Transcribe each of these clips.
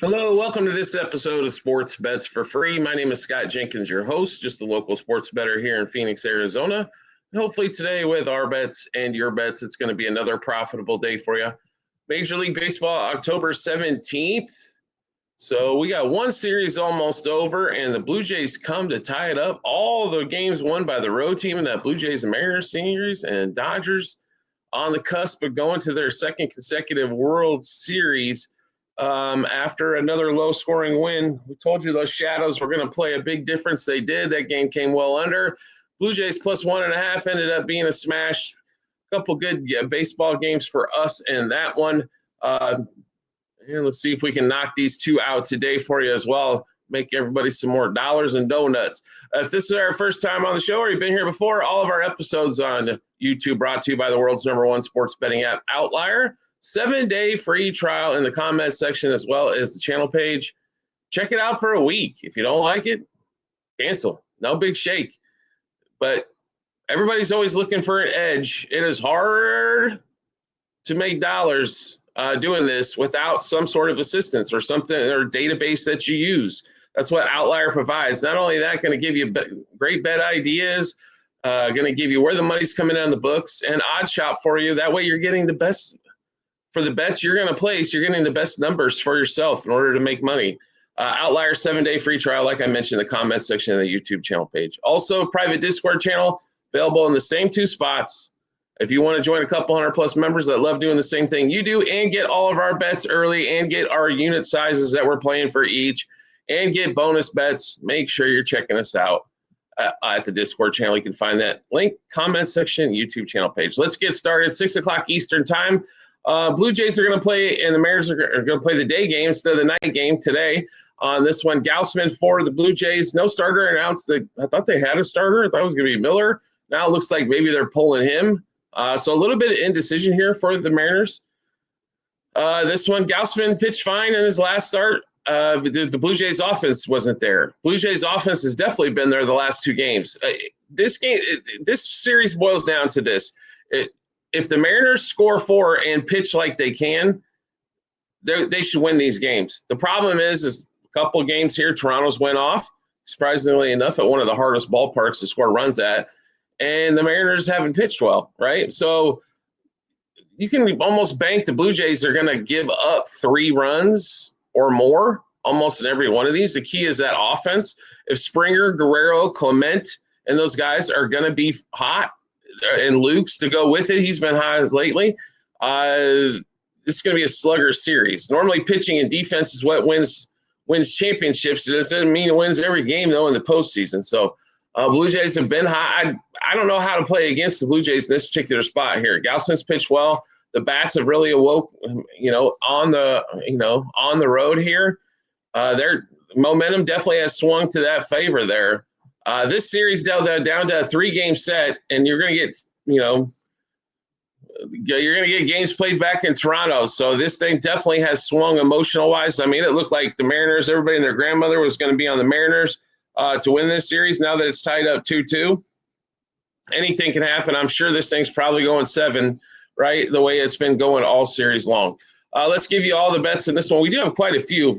Hello, welcome to this episode of Sports Bets for Free. My name is Scott Jenkins, your host, just a local sports bettor here in Phoenix, Arizona. And hopefully today with our bets and your bets, it's going to be another profitable day for you. Major League Baseball, October 17th. So we got one series almost over, and the Blue Jays come to tie it up. All the games won by the road team in that Blue Jays and Mariners series, and Dodgers on the cusp of going to their second consecutive World Series. After another low-scoring win. We told you those shadows were going to play a big difference. They did. That game came well under. Blue Jays plus 1.5 ended up being a smash. A couple good baseball games for us in that one. And let's see if we can knock these two out today for you as well. Make everybody some more dollars and donuts. If this is our first time on the show or you've been here before, all of our episodes on YouTube brought to you by the world's #1 sports betting app, Outlier. 7-day free trial in the comment section as well as the channel page. Check it out for a week. If you don't like it, cancel. No big shake. But everybody's always looking for an edge. It is hard to make dollars doing this without some sort of assistance or something or database that you use. That's what Outlier provides. Not only that, going to give you great bet ideas, going to give you where the money's coming in on the books, and odd shop for you. That way you're getting the best. For the bets you're going to place, you're getting the best numbers for yourself in order to make money. Outlier 7-day free trial, like I mentioned in the comment section of the YouTube channel page. Also, private Discord channel available in the same two spots. If you want to join a couple hundred plus members that love doing the same thing you do and get all of our bets early and get our unit sizes that we're playing for each and get bonus bets, make sure you're checking us out at the Discord channel. You can find that link, comment section, YouTube channel page. Let's get started. 6 o'clock Eastern time. Blue Jays are going to play, and the Mariners are going to play the day game instead of the night game today. On this one, Gausman for the Blue Jays. No starter announced. I thought they had a starter. I thought it was going to be Miller. Now it looks like maybe they're pulling him. So a little bit of indecision here for the Mariners. This one, Gausman pitched fine in his last start. The Blue Jays offense wasn't there. Blue Jays offense has definitely been there the last two games. This series boils down to this. If the Mariners score 4 and pitch like they can, they should win these games. The problem is a couple of games here, Toronto's went off, surprisingly enough, at one of the hardest ballparks to score runs at, and the Mariners haven't pitched well, right? So you can almost bank the Blue Jays are going to give up 3 runs or more almost in every one of these. The key is that offense. If Springer, Guerrero, Clement, and those guys are going to be hot, and Luke's to go with it, he's been hot as lately. This is going to be a slugger series. Normally, pitching and defense is what wins championships. It doesn't mean it wins every game, though, in the postseason. So, Blue Jays have been hot. I don't know how to play against the Blue Jays in this particular spot here. Gausman's pitched well. The bats have really awoke, on the road here. Their momentum definitely has swung to that favor there. This series down to a 3-game set, and you're going to get, you're going to get games played back in Toronto. So this thing definitely has swung emotional-wise. I mean, it looked like the Mariners, everybody and their grandmother was going to be on the Mariners to win this series. Now that it's tied up 2-2, anything can happen. I'm sure this thing's probably going 7, right, the way it's been going all series long. Let's give you all the bets in this one. We do have quite a few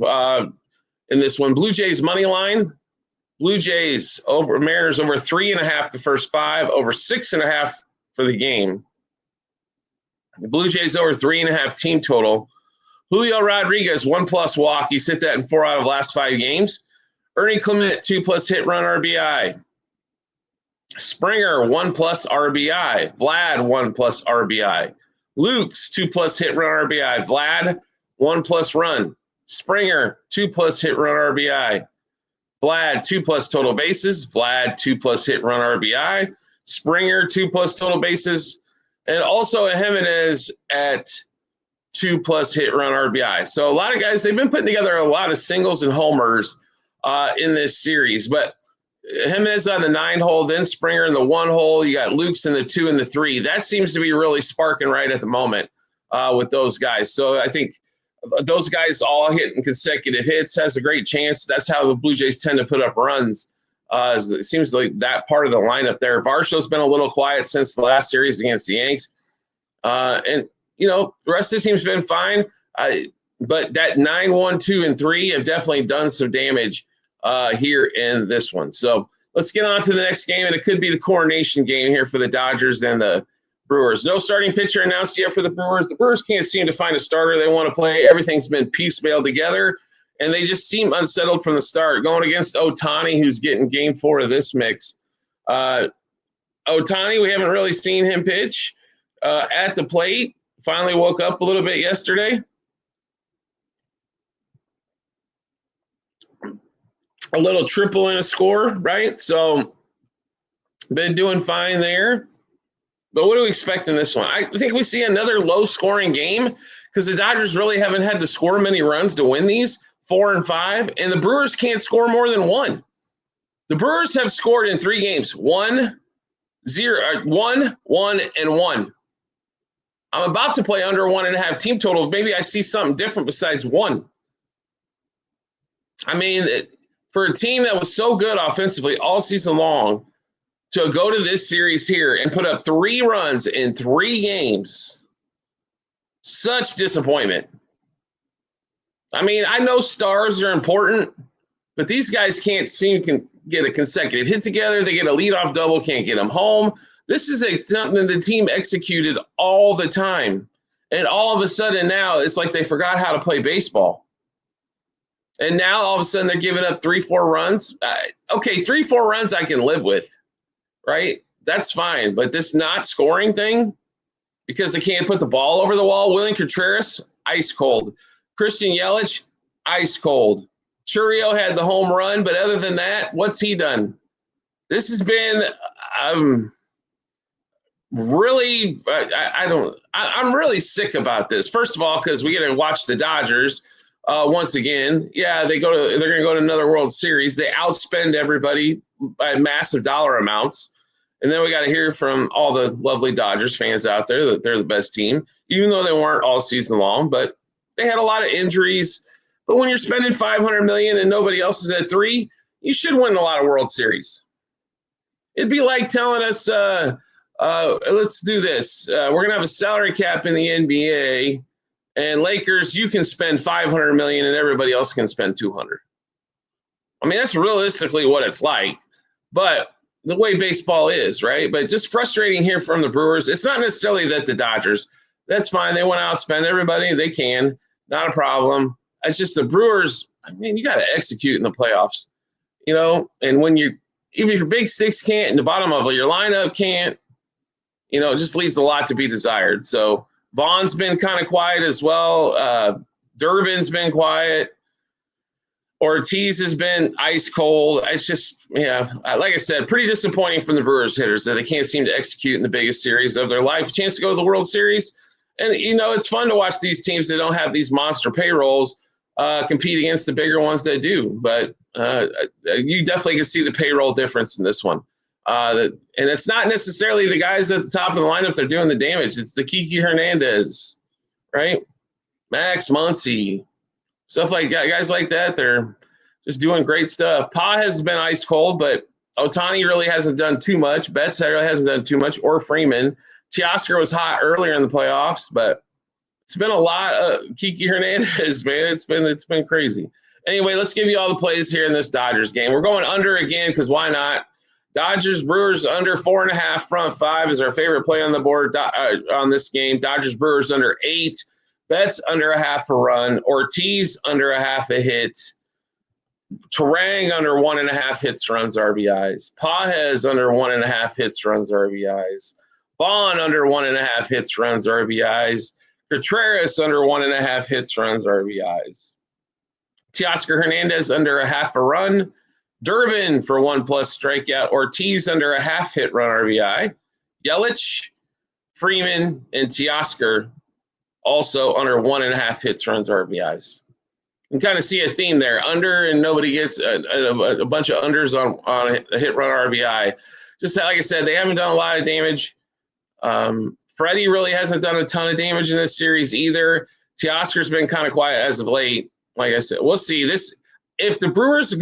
in this one. Blue Jays money line. Blue Jays over Mariners over 3.5 the first 5, over 6.5 for the game. The Blue Jays over 3.5 team total. Julio Rodriguez 1+ walk. He's hit that in 4 out of last 5 games. Ernie Clement 2+ hit run RBI. Springer 1+ RBI. Vlad 1+ RBI. Luke's 2+ hit run RBI. Vlad 1+ run. Springer 2+ hit run RBI. Vlad 2+ total bases. Vlad 2+ hit run RBI. Springer 2+ total bases. And also a Jimenez at 2+ hit run RBI. So a lot of guys, they've been putting together a lot of singles and homers in this series. But Jimenez on the 9 hole, then Springer in the 1 hole. You got Luke's in the 2 and the 3. That seems to be really sparking right at the moment with those guys. So I think those guys all hitting consecutive hits has a great chance. That's how the Blue Jays tend to put up runs. It seems like that part of the lineup there. Varsho's been a little quiet since the last series against the Yanks. And, the rest of the team's been fine. But that 9, 1, 2, and 3 have definitely done some damage here in this one. So let's get on to the next game, and it could be the coronation game here for the Dodgers and the Brewers. No starting pitcher announced yet for the Brewers. The Brewers can't seem to find a starter they want to play. Everything's been piecemeal together, and they just seem unsettled from the start. Going against Ohtani, who's getting game 4 of this mix. Ohtani, we haven't really seen him pitch at the plate. Finally woke up a little bit yesterday. A little triple and a score, right? So been doing fine there. But what do we expect in this one? I think we see another low-scoring game because the Dodgers really haven't had to score many runs to win these, 4 and 5, and the Brewers can't score more than 1. The Brewers have scored in 3 games, 1, 0, 1, 1, and 1. I'm about to play under 1.5 team total. Maybe I see something different besides 1. I mean, for a team that was so good offensively all season long, to go to this series here and put up 3 runs in 3 games, such disappointment. I mean, I know stars are important, but these guys can't seem to get a consecutive hit together. They get a leadoff double, can't get them home. This is something the team executed all the time. And all of a sudden now it's like they forgot how to play baseball. And now all of a sudden they're giving up 3-4 runs. Okay, 3-4 runs I can live with, right? That's fine. But this not scoring thing, because they can't put the ball over the wall. William Contreras, ice cold. Christian Yelich, ice cold. Churio had the home run, but other than that, what's he done? This has been really, I'm really sick about this. First of all, because we get to watch the Dodgers. Once again, yeah, they're going to go to another World Series. They outspend everybody by massive dollar amounts. And then we got to hear from all the lovely Dodgers fans out there that they're the best team, even though they weren't all season long. But they had a lot of injuries. But when you're spending $500 million and nobody else is at 3, you should win a lot of World Series. It'd be like telling us, let's do this. We're going to have a salary cap in the NBA. And Lakers, you can spend $500 million and everybody else can spend $200. I mean, that's realistically what it's like. But the way baseball is, right? But just frustrating here from the Brewers. It's not necessarily that the Dodgers, that's fine. They want to outspend everybody. They can. Not a problem. It's just the Brewers, I mean, you got to execute in the playoffs, you know? And when even if your big six can't and the bottom of your lineup can't, you know, it just leaves a lot to be desired. So Vaughn's been kind of quiet as well. Durbin's been quiet. Ortiz has been ice cold. It's just, yeah, like I said, pretty disappointing from the Brewers hitters that they can't seem to execute in the biggest series of their life. Chance to go to the World Series. And, you know, it's fun to watch these teams that don't have these monster payrolls compete against the bigger ones that do. But you definitely can see the payroll difference in this one. And it's not necessarily the guys at the top of the lineup that are doing the damage. It's the Kiki Hernandez, right? Max Muncy, stuff like that. Guys like that, they're just doing great stuff. Pa has been ice cold, but Ohtani really hasn't done too much. Betts really hasn't done too much, or Freeman. Teoscar was hot earlier in the playoffs, but it's been a lot of Kiki Hernandez, man. It's been crazy. Anyway, let's give you all the plays here in this Dodgers game. We're going under again because why not? Dodgers Brewers under 4.5, front 5 is our favorite play on the board on this game. Dodgers Brewers under 8. Betts under 0.5 a run. Ortiz under 0.5 a hit. Terang under 1.5 hits, runs, RBIs. Pages under 1.5 hits, runs, RBIs. Vaughn under 1.5 hits, runs, RBIs. Contreras under 1.5 hits, runs, RBIs. Teoscar Hernandez under 0.5 a run. Durbin for 1+ strikeout. Ortiz under 0.5 hit, run, RBI. Yelich, Freeman, and Teoscar also under 1.5 hits, runs, RBIs. You can kind of see a theme there. Under, and nobody gets a bunch of unders on a hit, run, RBI. Just like I said, they haven't done a lot of damage. Freddie really hasn't done a ton of damage in this series either. Teoscar's been kind of quiet as of late. Like I said, we'll see. If the Brewers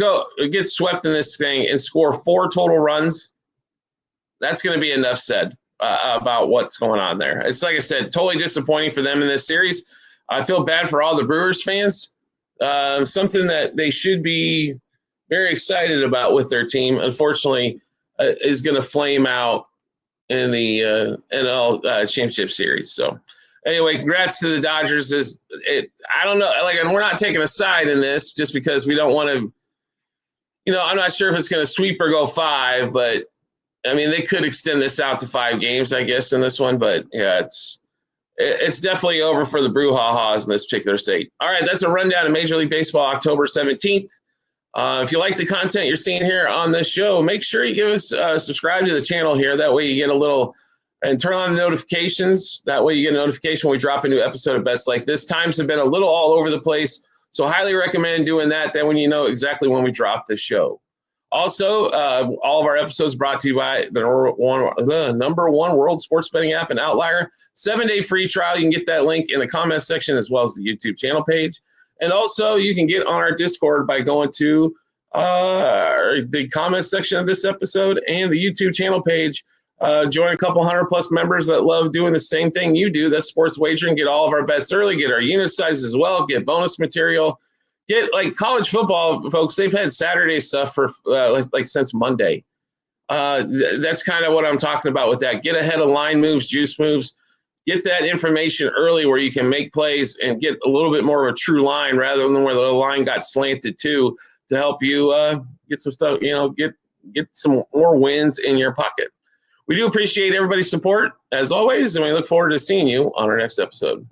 get swept in this thing and score 4 total runs, that's going to be enough said about what's going on there. It's like I said, totally disappointing for them in this series. I feel bad for all the Brewers fans. Something that they should be very excited about with their team, unfortunately, is going to flame out in the NL Championship Series. So, anyway, congrats to the Dodgers. I don't know, and we're not taking a side in this just because we don't want to. I'm not sure if it's going to sweep or go 5, but I mean they could extend this out to 5 games, I guess, in this one. But yeah, it's definitely over for the Brouhahas in this particular state. All right, that's a rundown of Major League Baseball, October 17th. If you like the content you're seeing here on this show, make sure you give us subscribe to the channel here. That way you get a little and turn on the notifications. That way you get a notification when we drop a new episode of Bets Like This. Times have been a little all over the place, so highly recommend doing that. Then when you know exactly when we drop the show. Also, all of our episodes brought to you by the number one world sports betting app and Outlier. 7-day free trial. You can get that link in the comment section as well as the YouTube channel page. And also, you can get on our Discord by going to the comment section of this episode and the YouTube channel page. Join a couple 100+ members that love doing the same thing you do. That's sports wagering. Get all of our bets early. Get our unit sizes as well. Get bonus material. Get like college football, folks. They've had Saturday stuff for since Monday. That's kind of what I'm talking about with that. Get ahead of line moves, juice moves. Get that information early where you can make plays and get a little bit more of a true line rather than where the line got slanted to help you get some stuff. Get some more wins in your pocket. We do appreciate everybody's support as always, and we look forward to seeing you on our next episode.